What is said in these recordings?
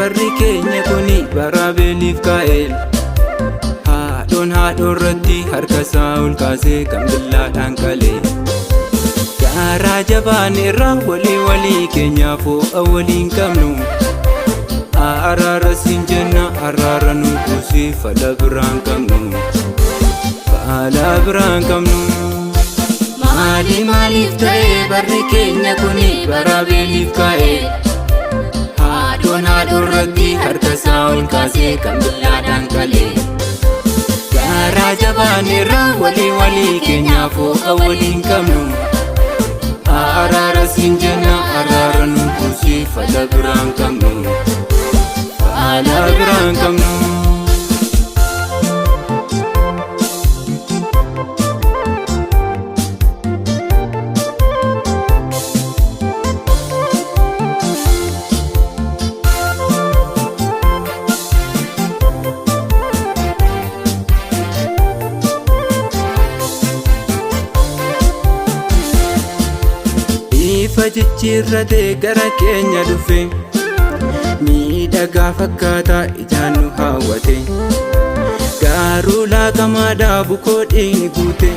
barri keenya kuni bara beeliif kaa'el. Haadhoon haadhoorratti harkasaa ol kaasee kan billaadhaan qalee. Gaaraa jabaaneerra walii keenyaaf ho'a waliin qabnu. Araara siin jenna araara nu kuusii fala biraan qabnu. Fala biraan qabnu. Maaliif ta'ee barri keenya kuni bara beeliif kaa'el. Haadhoon haadhoorratti harkasaa ol kaasee kan billaadhaan qalee. Gaaraa jabaaneerra walii keenyaaf ho'a waliin qabnu. Araara siin jenna araara nu kuusii fala biraan qabnu. Fala biraan qabnu. Ifa jijjiirratee gara keenya dhufe. Miidhagaa fakkaataa ijaan nu hawwate. Gaaruu laaqamaadhaa bukoo dhiigni guute.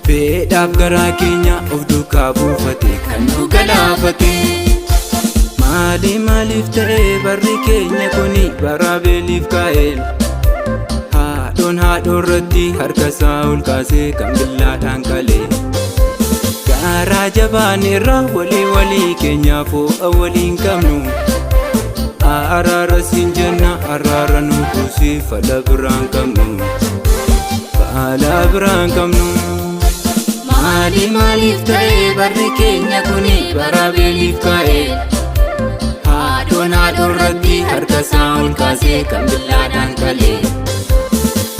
Fedhaaf garaa keenya of duukaa buufate kan nu galaafate. Maaliif ta'ee barri keenya kuni bara beeliif kaa'el. Haadhoon haadhoorratti harkasaa ol kaasee kan billaadhaan qalee. Gaaraa jabaaneerra walii keenyaaf ho'a waliin qabnu. Araara siin jenna araara nu kuusii fala biraan qabnu. Fala biraan qabnu. Maaliif ta'ee barri keenya kuni bara beeliif kaa'el. Haadhoon haadhoorratti harkasaa ol kaasee kan billaadhaan qalee.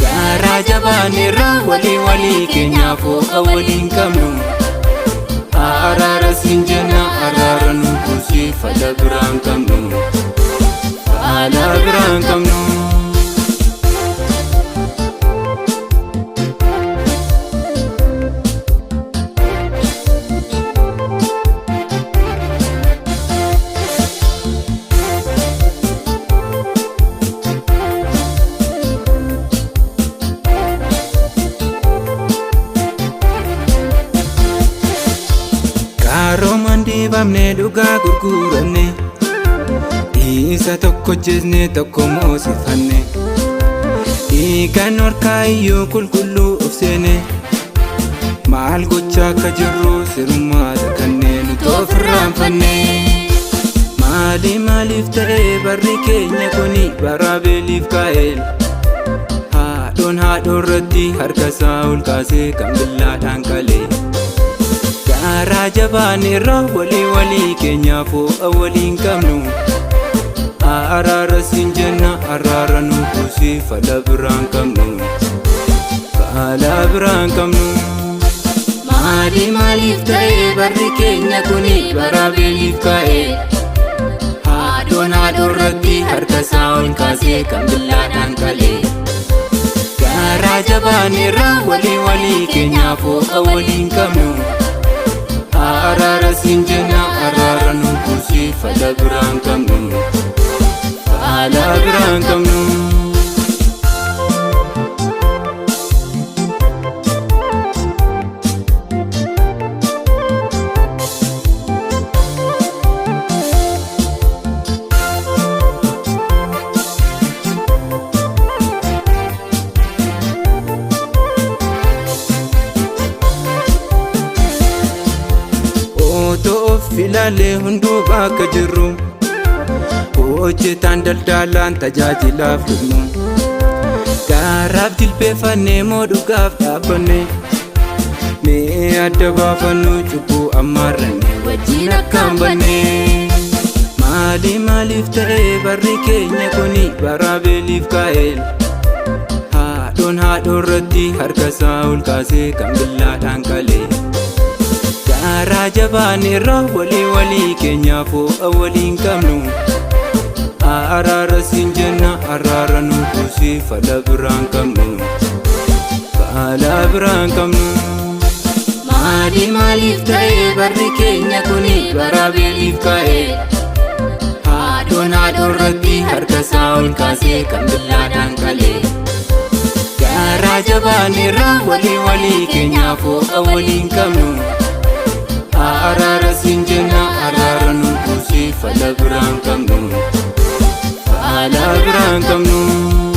Gaaraa jabaaneerra walii keenyaaf ho'a waliin qabnu. Araara siin jenna araara nu kuusii fala biraan qabnu. Fala biraan qabnu. Qaroomaan dibamne dhugaa gurguranne. Isa tokko jisne tokko moosifanne. Dhiigaan harkaa iyyuu qulqulluu of seene. Maal gochaa akka jirru sirummaadha kanneen nuti ofirraanfanne. Maaliif ta'ee barri keenya kuni bara beeliif kaa'el. Haadhoon haadhoorratti harkasaa ol kaasee kan billaadhaan qalee. Gaaraa jabaaneerra walii keenyaaf ho'a waliin qabnu. Araara siin jenna araara nu kuusii fala biraan qabnu. Fala biraan qabnu. Maaliif ta'ee barri keenya kuni bara beeliif kaa'el. Haadhoon haadhoorratti harkasaa ol kaasee kan billaadhaan qalee. Gaaraa jabaaneerra walii keenyaaf ho'a waliin qabnu. Araara siin jenna araara nu kuusii fala biraan qabnu. Fala biraan qabnu. Otoo of ilaalee hunduu bakka jirru. Hojjetaan daldalaan tajaajilaaf dhufnu. Gaaraaf jilbeeffannee moo dhugaaf dhaabbanne. Mee adda baafannu cubbuu ammaarranne wajjin akkaan banne. Maaliif ta'ee barri keenya kuni bara beeliif kaa'el. Haadhoon haadhoorratti harkasaa ol kaasee kan billaadhaan qalee. Gaaraa jabaaneerra walii keenyaaf ho'a waliin qabnu. Araara siin jenna araara nu kuusii fala biraan qabnu. Fala biraan qabnu. Maaliif ta'ee barri keenya kuni bara beeliif kaa'el. haadhoon haadhoorratti harkasaa ol kaasee kan billaadhaan qalee. Gaaraa jabaaneerra walii keenyaaf ho'a waliin qabnu. Araara siin jenna araara nu buusii fala biraan qabnu. Fala biraan qabnu.